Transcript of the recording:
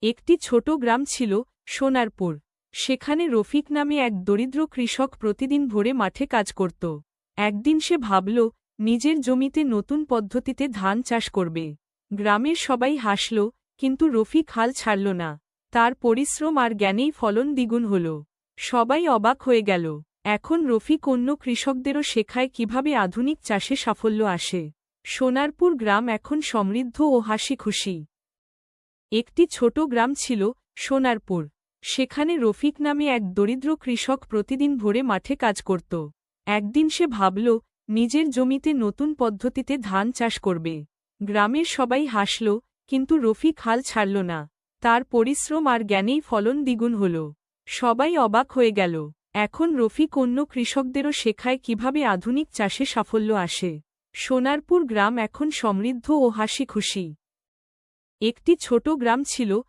একটি ছোট গ্রাম ছিল, সোনারপুর। সেখানে রফিক নামে এক দরিদ্র কৃষক প্রতিদিন ভোরে মাঠে কাজ করত। একদিন সে ভাবল, নিজের জমিতে নতুন পদ্ধতিতে ধান চাষ করবে। গ্রামের সবাই হাসল, কিন্তু রফিক হাল ছাড়ল না। তার পরিশ্রম আর জ্ঞানেই ফলন দ্বিগুণ হল। সবাই অবাক হয়ে গেল। এখন রফিক অন্য কৃষকদেরও শেখায় কিভাবে আধুনিক চাষে সাফল্য আসে। সোনারপুর গ্রাম এখন সমৃদ্ধ ও হাসিখুশি। একটি ছোট গ্রাম ছিল, সোনারপুর। সেখানে রফিক নামে এক দরিদ্র কৃষক প্রতিদিন ভোরে মাঠে কাজ করত। একদিন সে ভাবল, নিজের জমিতে নতুন পদ্ধতিতে ধান চাষ করবে। গ্রামের সবাই হাসল, কিন্তু রফিক হাল ছাড়ল না। তার পরিশ্রম আর জ্ঞানেই ফলন দ্বিগুণ হল। সবাই অবাক হয়ে গেল। এখন রফিক অন্য কৃষকদেরও শেখায় কিভাবে আধুনিক চাষে সাফল্য আসে। সোনারপুর গ্রাম এখন সমৃদ্ধ ও হাসিখুশি। একটি ছোট গ্রাম ছিল,